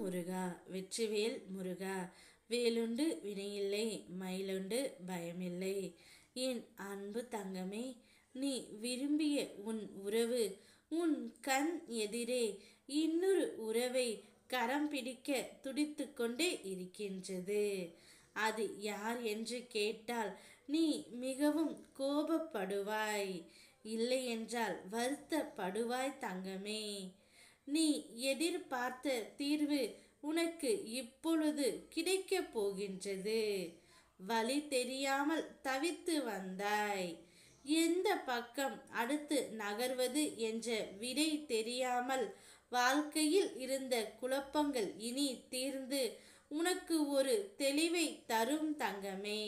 முருகா வெற்றிவேல் முருகா. வேலுண்டு வினையில்லை, மயிலுண்டு பயமில்லை. என் அன்பு தங்கமே, நீ விரும்பிய உன் உறவு உன் கண் எதிரே இன்னொரு உறவை கரம் பிடிக்க துடித்து கொண்டே இருக்கின்றது. அது யார் என்று கேட்டால் நீ மிகவும் கோபப்படுவாய், இல்லை என்றால் வருத்தப்படுவாய் தங்கமே. நீ எதிர்பார்த்த தீர்வு உனக்கு இப்பொழுது கிடைக்கப் போகின்றது. வழி தெரியாமல் தவித்து வந்தாய், எந்த பக்கம் அடுத்து நகர்வது என்ற விடை தெரியாமல் வாழ்க்கையில் இருந்த குழப்பங்கள் இனி தீர்ந்து உனக்கு ஒரு தெளிவை தரும் தங்கமே.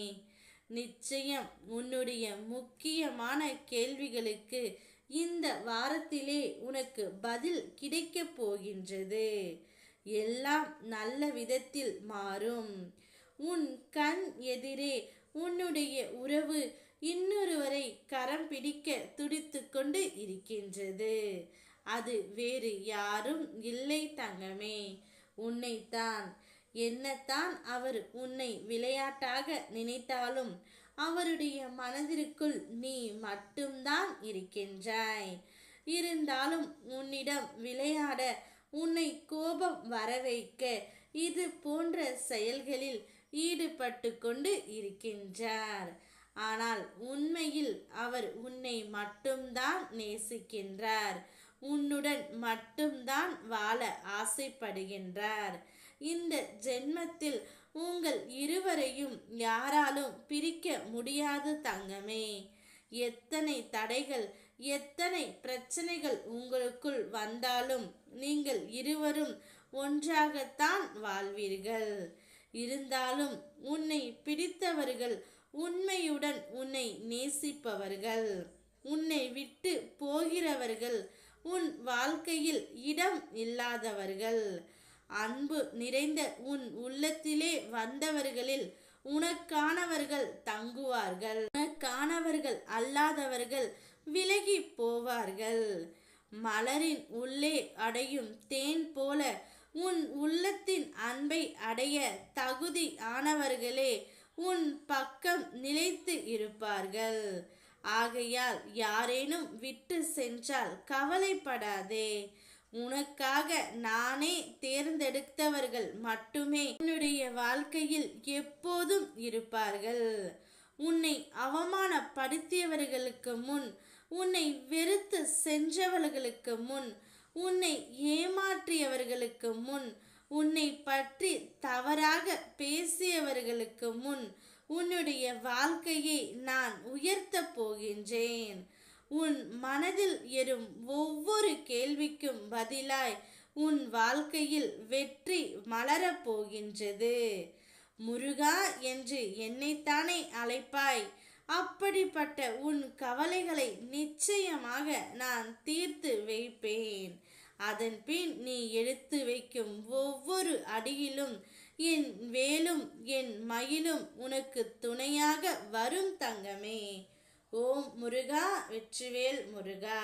நிச்சயம் உன்னுடைய முக்கியமான கேள்விகளுக்கு இந்த வாரத்திலே உனக்கு பதில் கிடைக்கப் போகின்றது. எல்லாம் நல்ல விதத்தில் மாறும். உன் கண் எதிரே உன்னுடைய உறவு இன்னொருவரை கரம் பிடிக்க துடித்து கொண்டு இருக்கின்றது. அது வேறு யாரும் இல்லை தங்கமே, உன்னைத்தான். என்னத்தான் அவர் உன்னை விளையாட்டாக நினைத்தாலும் அவருடைய மனதிற்குள் நீ மட்டும்தான் இருக்கின்றாய். இருந்தாலும் உன்னிடம் விளையாட, உன்னை கோபம் வர வைக்க இது போன்ற செயல்களில் ஈடுபட்டு கொண்டு இருக்கின்றார். ஆனால் உண்மையில் அவர் உன்னை மட்டும்தான் நேசிக்கின்றார், உன்னுடன் மட்டும்தான் வாழ ஆசைப்படுகின்றார். இந்த ஜென்மத்தில் உங்கள் இருவரையும் யாராலும் பிரிக்க முடியாது தங்கமே. எத்தனை தடைகள், எத்தனை பிரச்சனைகள் உங்களுக்குள் வந்தாலும் நீங்கள் இருவரும் ஒன்றாகத்தான் வாழ்வீர்கள். இருந்தாலும் உன்னை பிடித்தவர்கள், உண்மையுடன் உன்னை நேசிப்பவர்கள், உன்னை விட்டு போகிறவர்கள், உன் வாழ்க்கையில் இடம் இல்லாதவர்கள், அன்பு நிறைந்த உன் உள்ளத்திலே வந்தவர்களில் உனக்கானவர்கள் தங்குவார்கள், உனக்கானவர்கள் அல்லாதவர்கள் விலகி போவார்கள். மலரின் உள்ளே அடையும் தேன் போல உன் உள்ளத்தின் அன்பை அடைய தகுதி ஆனவர்களே உன் பக்கம் நிலைத்து இருப்பார்கள். ஆகையால் யாரேனும் விட்டு சென்றால் கவலைப்படாதே. உனக்காக நானே தேர்ந்தெடுத்தவர்கள் மட்டுமே உன்னுடைய வாழ்க்கையில் எப்போதும் இருப்பார்கள். உன்னை அவமானப்படுத்தியவர்களுக்கு முன், உன்னை வெறுத்து சென்றவர்களுக்கு முன், உன்னை ஏமாற்றியவர்களுக்கு முன், உன்னை பற்றி தவறாக பேசியவர்களுக்கு முன் உன்னுடைய வாழ்க்கையை நான் உயர்த்தப் போகின்றேன். உன் மனதில் எறும் ஒவ்வொரு கேள்விக்கும் பதிலாய் உன் வாழ்க்கையில் வெற்றி மலரப் போகின்றது. முருகா என்று என்னைத்தானே அழைப்பாய். அப்படிப்பட்ட உன் கவலைகளை நிச்சயமாக நான் தீர்த்து வைப்பேன். அதன் பின் நீ எடுத்து வைக்கும் ஒவ்வொரு அடியிலும் என் வேலும் என் மயிலும் உனக்கு துணையாக வரும் தங்கமே. ஓம் முருகா வெற்றிவேல் முருகா.